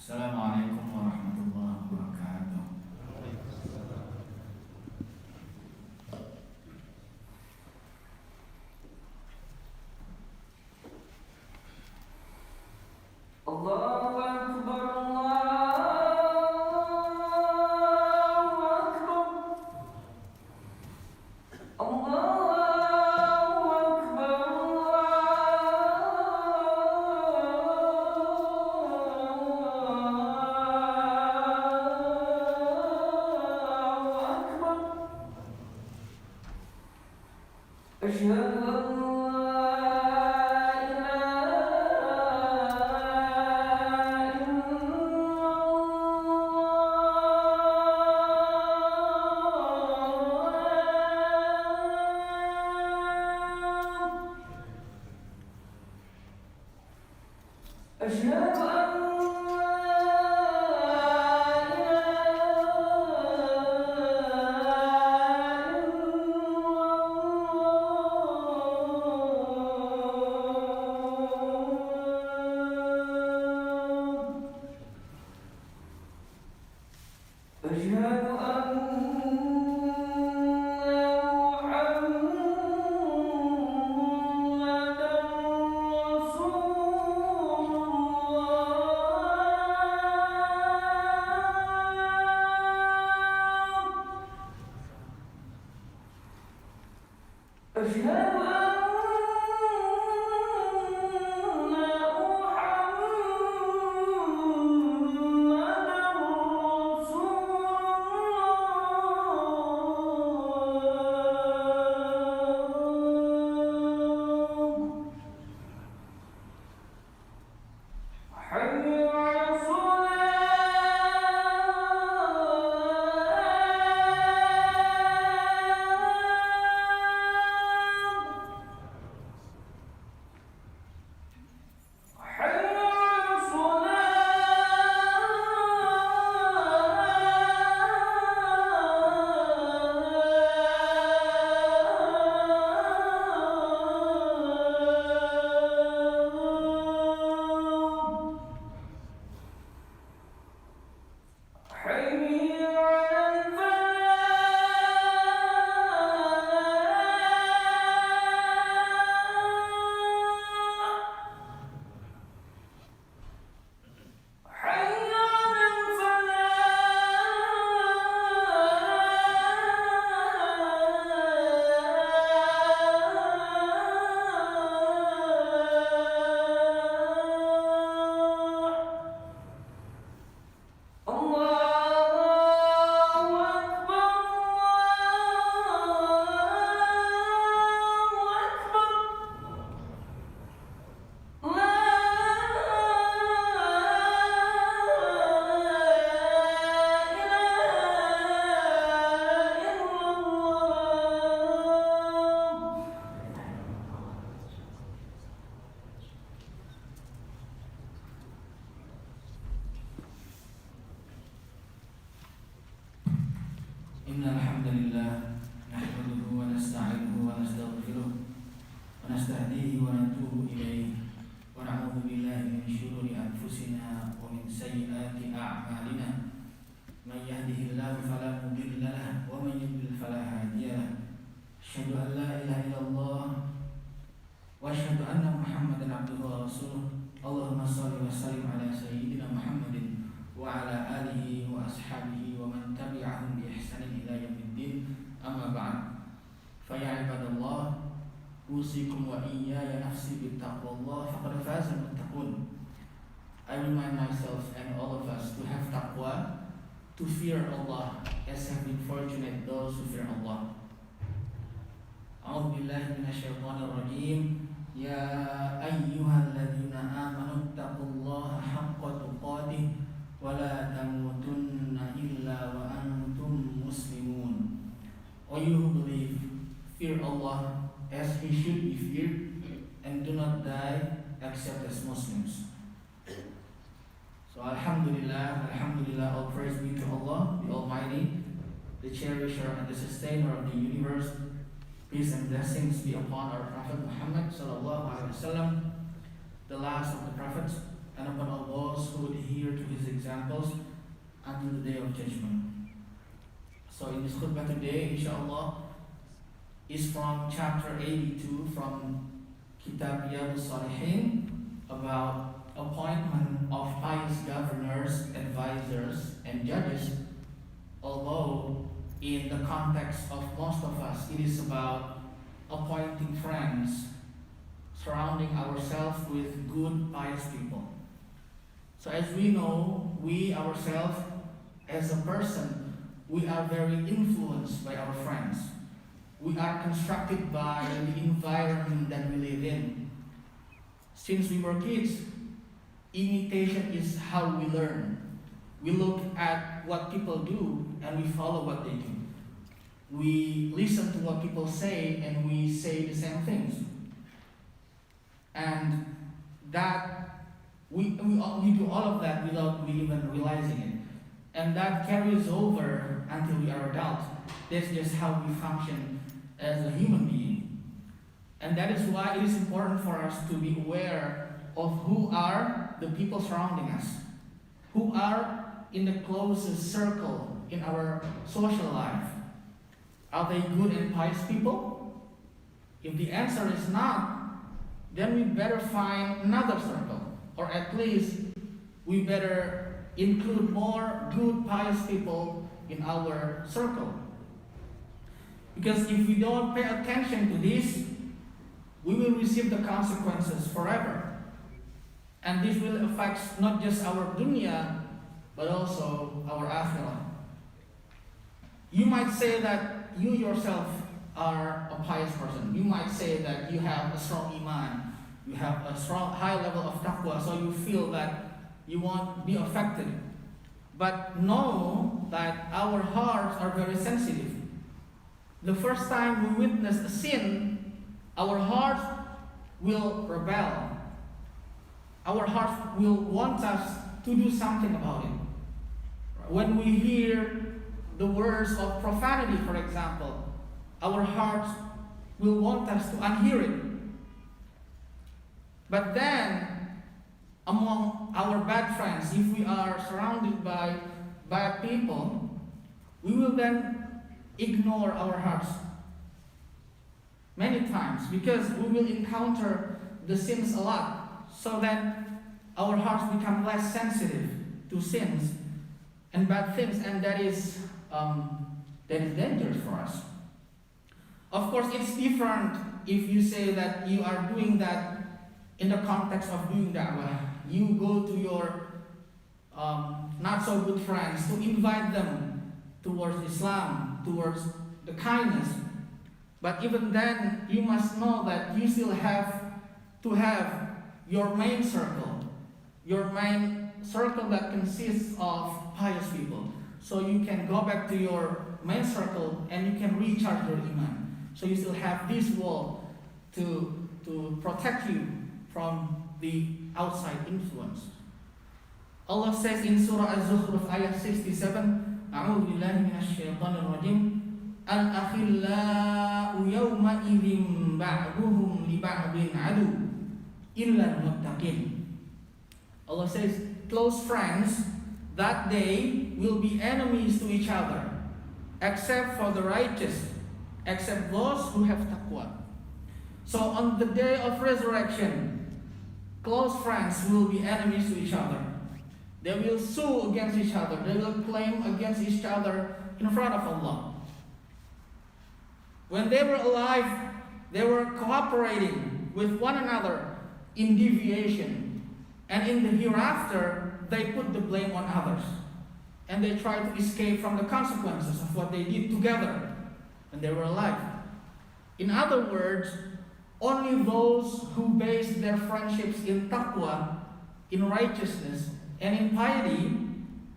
Assalamualaikum warahmatullahi wabarakatuh. Allahu Akbar, Allahu Akbar, Allahu Akbar, Allahu Akbar. Asyhadu an أشهد أن Innal hamdalillah nahmaduhu wa nasta'inuhu wa nastaghfiruh wa nastahdihi wa natubu ilayhi wa na'udzu billahi min shururi anfusina wa min sayyiati a'malina may yahdihillahu fala mudilla lahu wa may yudlil fala hadiya lahu asyhadu an la ilaha illallah wa asyhadu anna Muhammadan abduhu wa rasuluh. Allahumma shalli wa sallim ala sayyidina Muhammadin wa ala alihi wa ashabihi wa man tabi'ahum bi ihsanin ila yaumiddin. Amma ba'd. Fa ya ibadallah, usikum wa iyaya nafsi bittaqwallah faqad faza muttaqun. I remind myself and all of us to have taqwa, to fear Allah, as have been fortunate those who fear Allah. A'udzu billahi minasyaitonir rajim. Ya ayyuhalladzina amanu taqullaha haqqa tuqatih wa la tamutunna illa wa antum muslimun. O you who believe, fear Allah as He should be feared, and do not die except as Muslims. So Alhamdulillah, all praise be to Allah, the Almighty, the cherisher and the sustainer of the universe. Peace and blessings be upon our Prophet Muhammad sallallahu alaihi wasallam, the last of the prophets, and upon all those who adhere to his examples until the day of judgment. So in this khutbah today, inshallah, is from chapter 82 from Kitab Riyadus Sholihin about appointment of pious governors, advisors, and judges. Although in the context of most of us, it is about appointing friends, surrounding ourselves with good, pious people. So as we know, we ourselves, as a person, we are very influenced by our friends. We are constructed by the environment that we live in. Since we were kids, imitation is how we learn. We look at what people do and we follow what they do. We listen to what people say and we say the same things. And that we do all of that without we even realizing it. And that carries over until we are adults. That's just how we function as a human being. And that is why it is important for us to be aware of who are the people surrounding us, who are in the closest circle in our social life. Are they good and pious people? If the answer is not, then we better find another circle, or at least we better include more good, pious people in our circle. Because if we don't pay attention to this, we will receive the consequences forever. And this will affect not just our dunya, but also our akhirah. You might say that you yourself are a pious person. You might say that you have a strong iman, you have a strong high level of taqwa, so you feel that you won't be affected. But know that our hearts are very sensitive. The first time we witness a sin, our hearts will rebel. Our hearts will want us to do something about it. When we hear the words of profanity, for example, our hearts will want us to unhear it. But then, among our bad friends, if we are surrounded by bad people, we will then ignore our hearts many times, because we will encounter the sins a lot. So then our hearts become less sensitive to sins and bad things, and that is dangerous for us. Of course, it's different if you say that you are doing that in the context of doing da'wah. You go to your not so good friends to invite them towards Islam, towards the kindness. But even then, you must know that you still have to have your main circle that consists of pious people. So you can go back to your main circle and you can recharge your iman. So you still have this wall to protect you from the outside influence. Allah says in Surah Az-Zukhruf ayat 67, A'udhu billahi minash shaitanir rajim, Al-akhillau yawma idhim ba'duhum li ba'din adu illa al-muttaqin. Allah says, close friends that day will be enemies to each other, except for the righteous, except those who have taqwa. So on the day of resurrection, close friends will be enemies to each other. They will sue against each other. They will claim against each other in front of Allah. When they were alive, they were cooperating with one another in deviation. And in the hereafter, they put the blame on others. And they tried to escape from the consequences of what they did together when they were alive. In other words, only those who base their friendships in taqwa, in righteousness, and in piety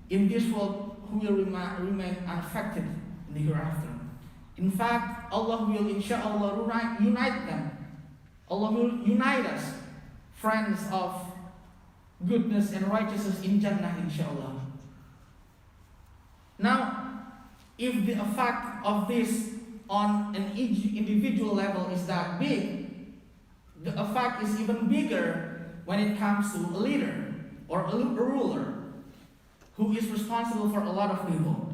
in this world who will remain unaffected in the hereafter. In fact, Allah will insha'Allah unite them. Allah will unite us, friends of goodness and righteousness in Jannah, insha'Allah. Now, if the effect of this on an individual level is that big, the effect is even bigger when it comes to a leader. or a ruler who is responsible for a lot of people.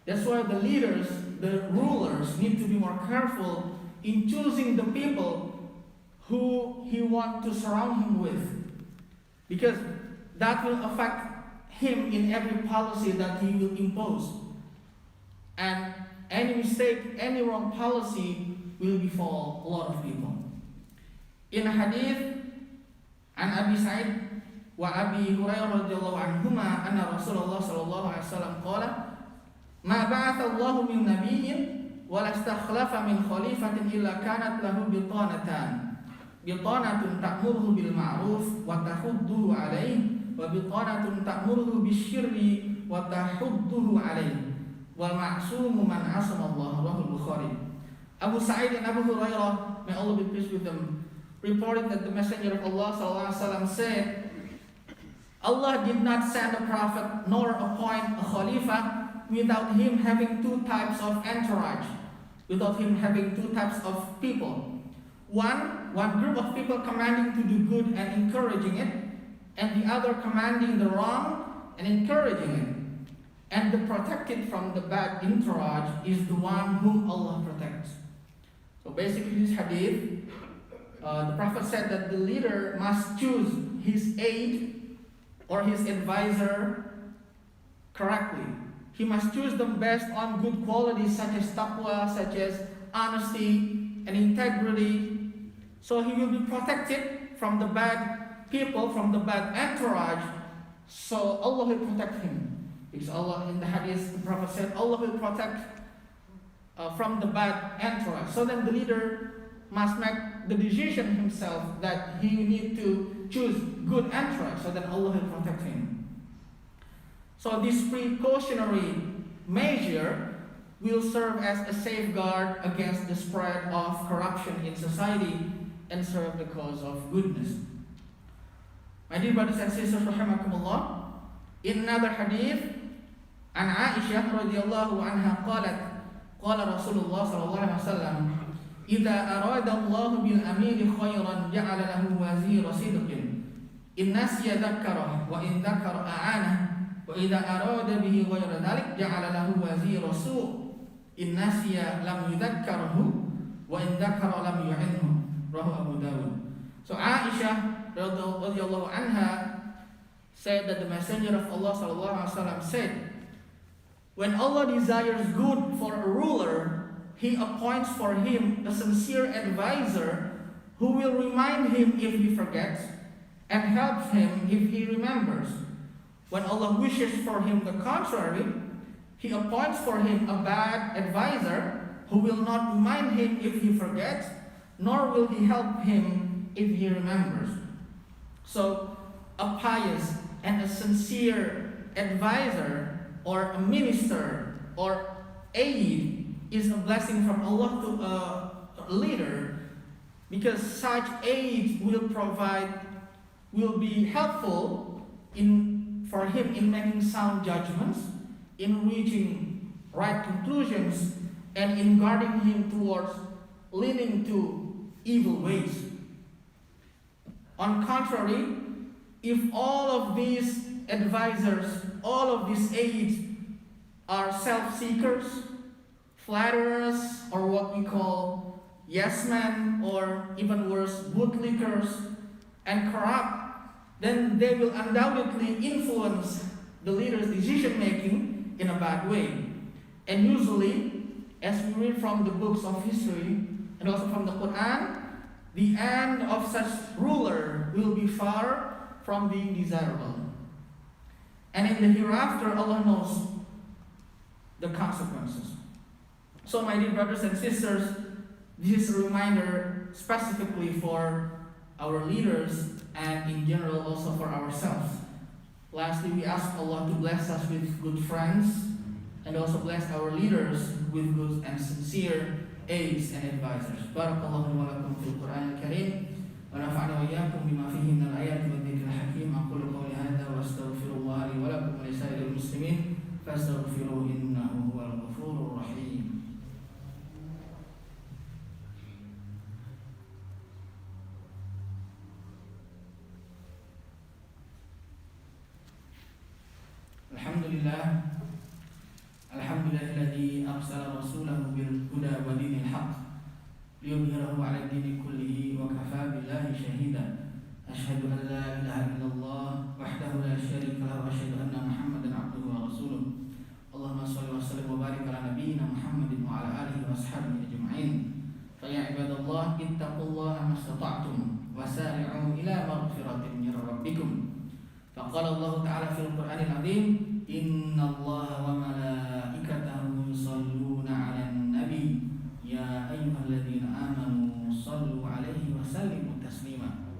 That's why the leaders, the rulers, need to be more careful in choosing the people who he wants to surround him with, because that will affect him in every policy that he will impose. And any mistake, any wrong policy will befall a lot of people. In a hadith, an Abi Sa'id wa Abi Hurairah radhiyallahu anhuma anna Rasulullah sallallahu alaihi wasallam qala ma ba'atha Allahu min nabiyyin wa la istakhlafa min khalifatin illa kanat lahu bitanatan ta'muruhu bil ma'ruf wa tahudduhu alayhi wa bitanatun ta'muruhu bisyirri wa tahudduhu alayhi wal ma'sumu man asama Allah. Rahul Bukhari. Abu Sa'id and Abu Hurairah, may Allah be pleased with them, reported that the Messenger of Allah sallallahu alaihi wasallam said, Allah did not send a prophet nor appoint a khalifa without him having two types of entourage, without him having two types of people. One group of people commanding to do good and encouraging it, and the other commanding the wrong and encouraging it. And the protected from the bad entourage is the one whom Allah protects. So basically this hadith, the Prophet said that the leader must choose his aide or his advisor correctly. He must choose them based on good qualities such as taqwa, such as honesty and integrity. So he will be protected from the bad people, from the bad entourage. So Allah will protect him. Because Allah, in the hadith, the Prophet said, Allah will protect from the bad entourage. So then the leader must make the decision himself that he need to choose good entourage, so that Allah will protect him. So this precautionary measure will serve as a safeguard against the spread of corruption in society and serve the cause of goodness. My dear brothers and sisters, rahimakumullah, in another hadith, an Aisha radhiyallahu anha qalat, qala Rasulullah sallallahu alaihi wasallam, idza arada Allah bil amir khairan ja'ala lahu wazira sidqin in nasiya dzakara wa in dzakara a'ana wa idza arada bihi ghayra dhalik ja'ala lahu wazira su' in nasiya lam yudhakkarhu wa in dzakara lam yu'inhu. Rawahu Abu Dawud. So Aisha radhiyallahu anha said that the Messenger of Allah sallallahu alaihi wasallam said, when Allah desires good for a ruler, He appoints for him a sincere advisor who will remind him if he forgets and helps him if he remembers. When Allah wishes for him the contrary, He appoints for him a bad advisor who will not remind him if he forgets, nor will he help him if he remembers. So, a pious and a sincere advisor or a minister or aide is a blessing from Allah to a leader, because such aid will be helpful for him in making sound judgments, in reaching right conclusions, and in guarding him towards leaning to evil ways. On contrary, if all of these advisors, all of these aides are self-seekers, flatterers, or what we call yes men, or even worse, bootlickers, and corrupt, then they will undoubtedly influence the leader's decision making in a bad way. And usually, as we read from the books of history and also from the Quran, the end of such ruler will be far from being desirable. And in the hereafter, Allah knows the consequences. So my dear brothers and sisters, this is a reminder specifically for our leaders and in general also for ourselves. Lastly, we ask Allah to bless us with good friends and also bless our leaders with good and sincere aides and advisors. Barakallahu wa lakum fil Qur'an al-Karim wa nafa'ana wa iyyakum bima fihi min al-ayati wa dhikril hakim. Aqulu qawli hadha wa astaghfirullah li wa lakum wa li sa'iril muslimin fastaghfiruhu innahu huwal ghafurur rahim. Alhamdulillah. Alhamdulillahilladzi arsala rasulahu bil huda wa dinil haqq liyudhhirahu 'ala ad-dini kullihi wa kafaa billahi shahida. Asyhadu an la ilaha illallah wahdahu la syarika lahu wa asyhadu anna Muhammadan 'abduhu wa rasuluh. Allahumma shalli wa sallim wa barik ala nabiyyina Muhammadin wa ala alihi wa ashabihi ajma'in. Fa ya ibadallah ittaqullaha mastata'tum wa sari'u ila maghfiratin min rabbikum. Faqala Allah ta'ala fil Qur'anil 'azim, innallaha wa malaikatahu yusholluna 'alan nabi ya ayyuhalladzina amanu shallu 'alaihi wa sallimu taslima.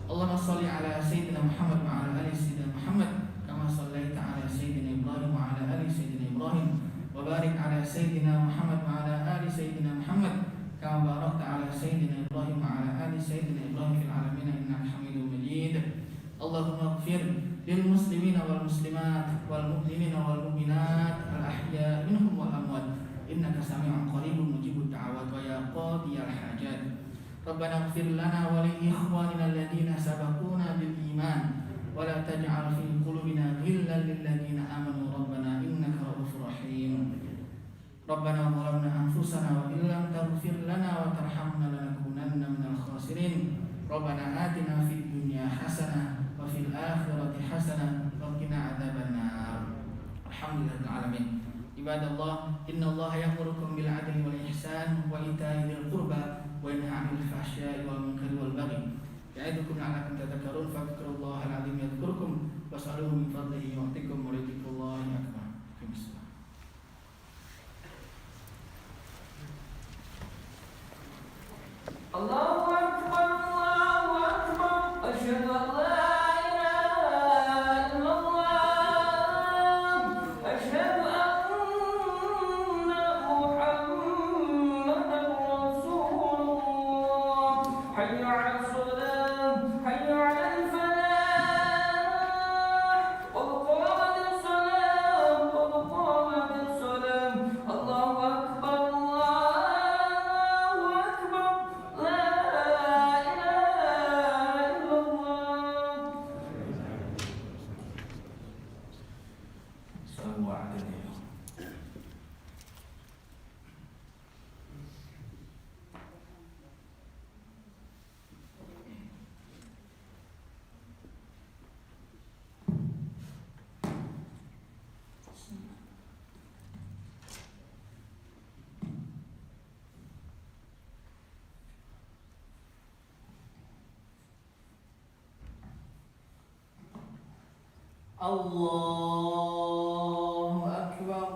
Allahumma shalli 'ala sayyidina Muhammad wa 'ala ali sayyidina Muhammad kama shallaita 'ala sayyidina Ibrahim wa 'ala ali sayyidina Ibrahim wa barik 'ala sayyidina Muhammad wa 'ala ali sayyidina Muhammad kama barakta 'ala sayyidina Ibrahim wa 'ala ali sayyidina Ibrahim fil 'alamin innaka Hamidum Majid. Allahumma ighfir lil muslimina wal muslimat wal mu'minina wal mu'minat al ahya minhum wal amwat innaka sami'un qaribun mujibud da'awat wa ya qadiyal hajat. Rabbana ighfir lana wa li ikhwanina alladhina sabaquna bil iman wa la taj'al fi qulubina ghillan lil ladzina amanu rabbana innaka ra'ufur rahim. Rabbana zalamna anfusana wa illam taghfir lana wa tarhamna lanakunanna minal khasirin. Rabbana atina fid dunya hasanah wa fil akhirati hasanah wa qina adzabannar. Alhamdulillahil alamin. Ibadallah, innallaha ya'murukum bil 'adli wal ihsan wa ita'i dzil qurba wa yanha 'anil fahsya'i wal munkari wal baghi. Ya'idukum la'allakum tadhakkarun. Fadhkurullahal 'azim yadhkurkum was'aluhu min fadlihi yu'tikum wa ridwanullahi akbar. Allahu Akbar, Allahu Akbar, asyhadu an la ilaha illallah, asyhadu anna Muhammadan Rasulullah. Hayya 'alas shalah, hayya 'alal falah, qad qamatis salah, qad qamatis salah. Allahu Akbar, Allahu Akbar. Allahu Akbar.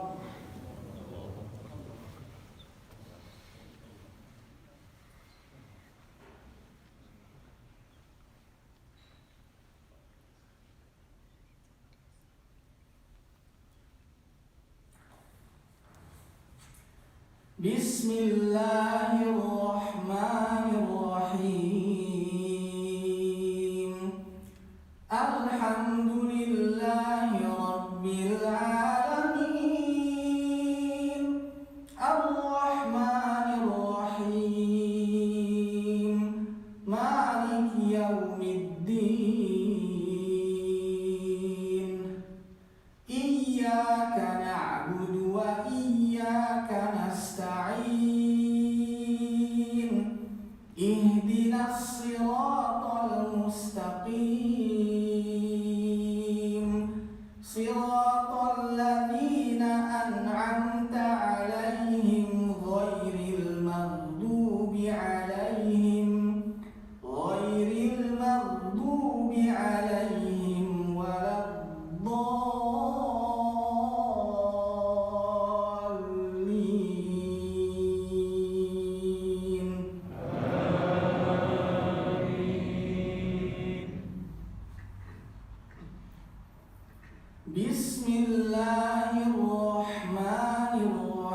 Bismillahirrahmanirrahim. Alhamdulillahi rabbil alamin. Ar-Rahmanir Rahim. Maliki yaumiddin. Iyyaka na'budu wa iyyaka nasta'in. Ihdinas siratal mustaqim. Siratal ladzina an'amta 'alaihim ghairil maghdubi 'alaihim waladdallin. Bismillahirrahmanirrahim.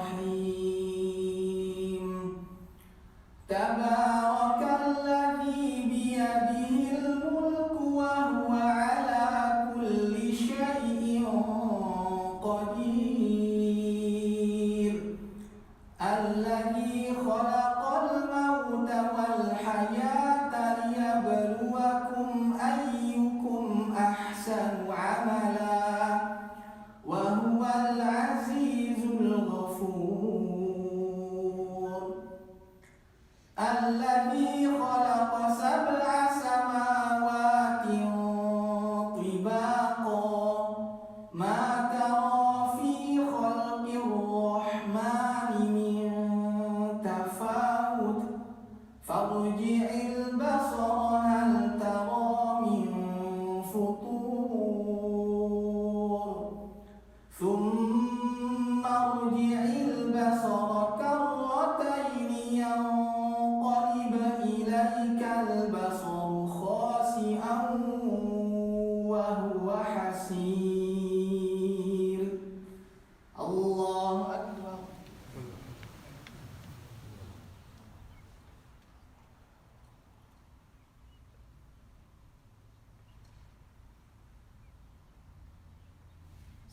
Allahu Akbar.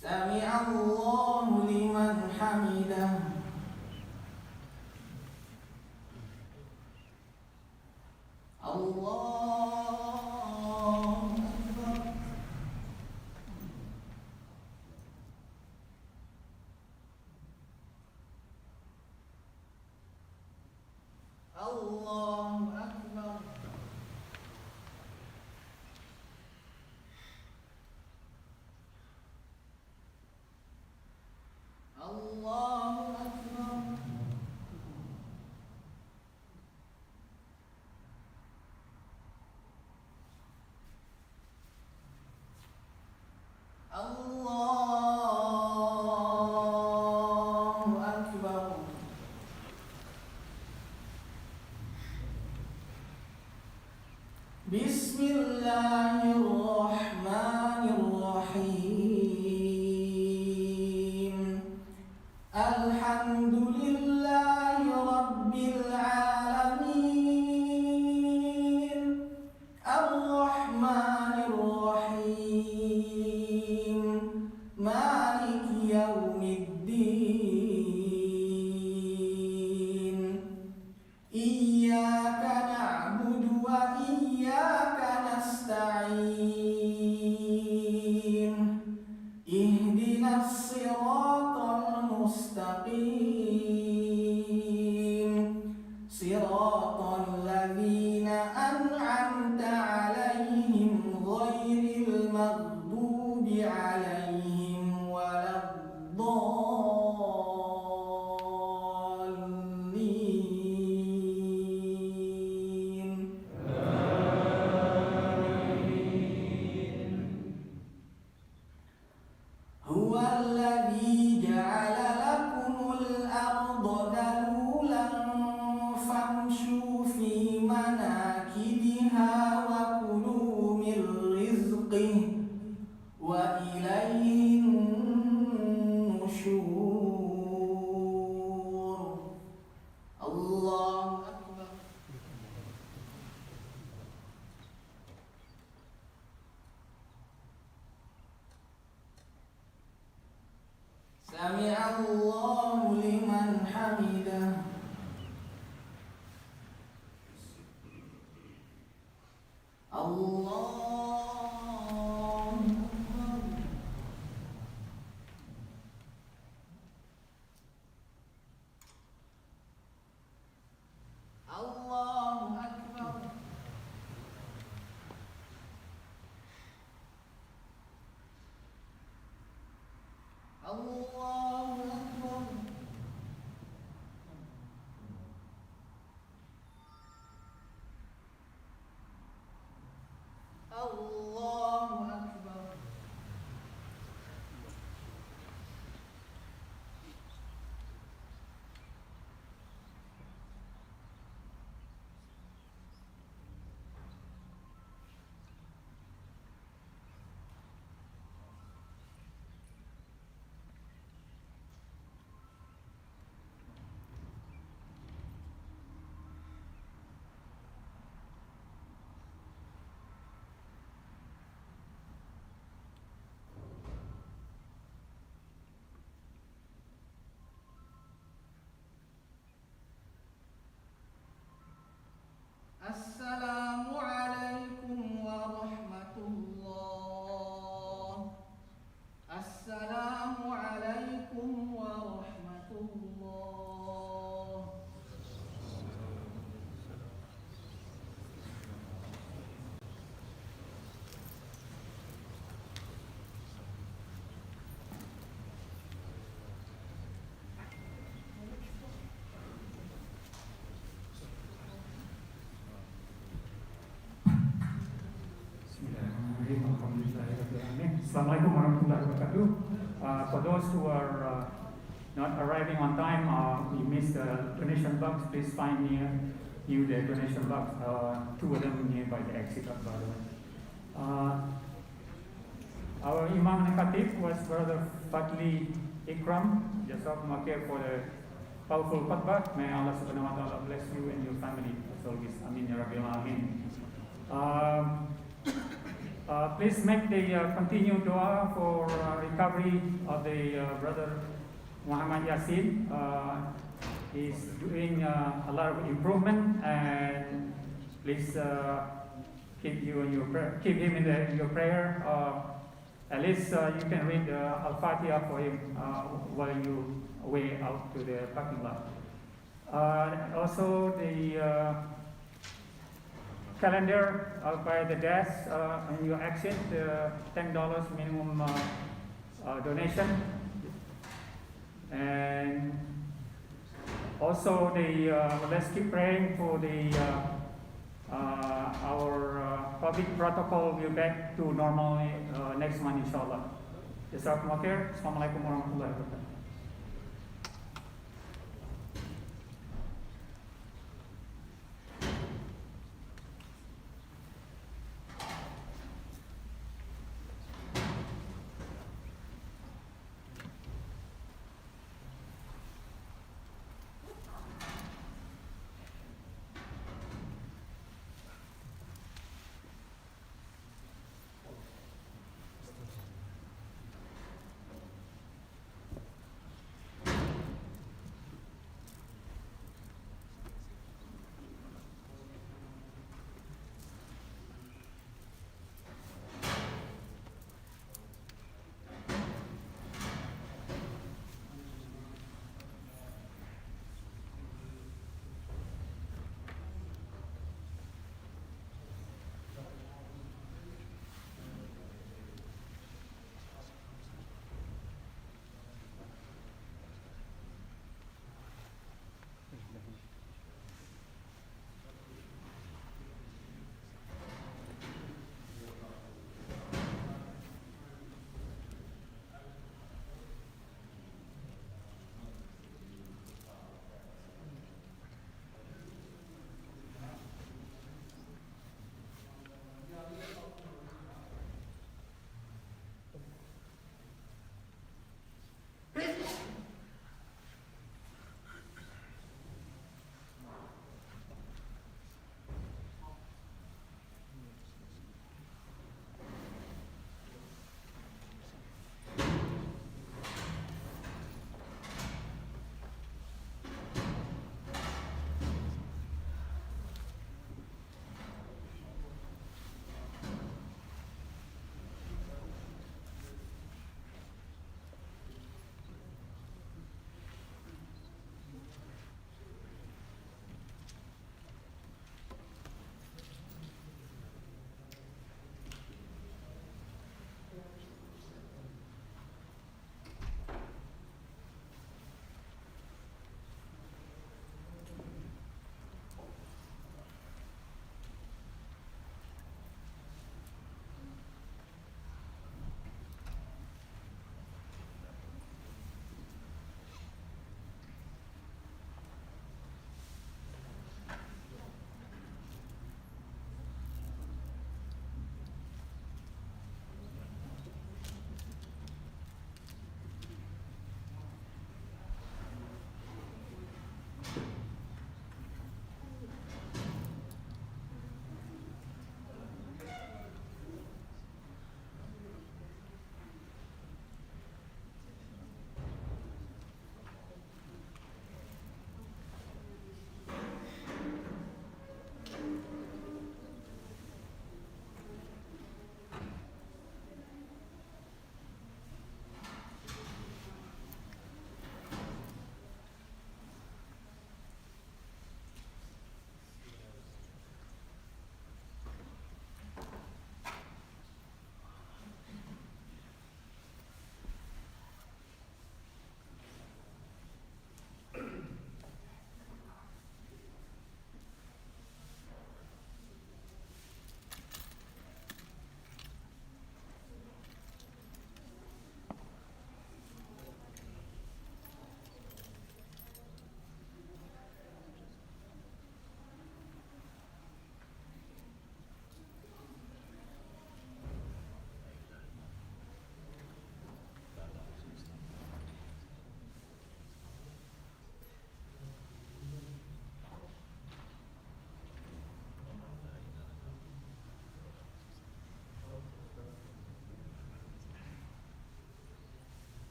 Sami'allahu liman hamidah. Allahu Akbar. Allahu Akbar. Allahu Akbar. Allahu Akbar. Bismillahirrahmanirrahim. Alhamdulillahi Rabbil Alamin. Ar-Rahmanir-Rahim. Maliki Yawmiddin. Iyyaka na'budu wa iyyaka nasta'in. Ihdinas siratal mustaqim. Siratal ladzina an'amta 'alaihim ghairil maghdubi 'alaihim waladdallin. Huwallazi ja'ala lakumul arda dalulan famshu fi manakibiha wa kulu min rizqihi wa ilayhin nusyur. Allahu Akbar. Sami'allahu liman hamidah. Allahu Akbar. Allahu Akbar. Allahu Akbar. Allahu Akbar. Assalamualaikum warahmatullah. Assalamualaikum warahmatullah. Assalamualaikum warahmatullahi wabarakatuh. For those who are not arriving on time, you missed the donation box, please find you the donation box. Two of them nearby the exit, by the way. Our Imam and Khatib was Brother Fadhly Ikram. Jazakumullah khair for the powerful khutbah. May Allah subhanahu wa ta'ala bless you and your family as always. Amin ya rabbil alamin. Please make the continued dua for recovery of the brother Muhammad Yasin. He's doing a lot of improvement, and please keep him in your prayer. At least you can read Al-Fatiha for him while you way out to the parking lot. Also the calendar by the desk on your exit, $10 minimum donation, and also let's keep praying for our public protocol will back to normal next month, inshallah. Jazakumullah khair. Assalamualaikum warahmatullahi wabarakatuh.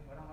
barang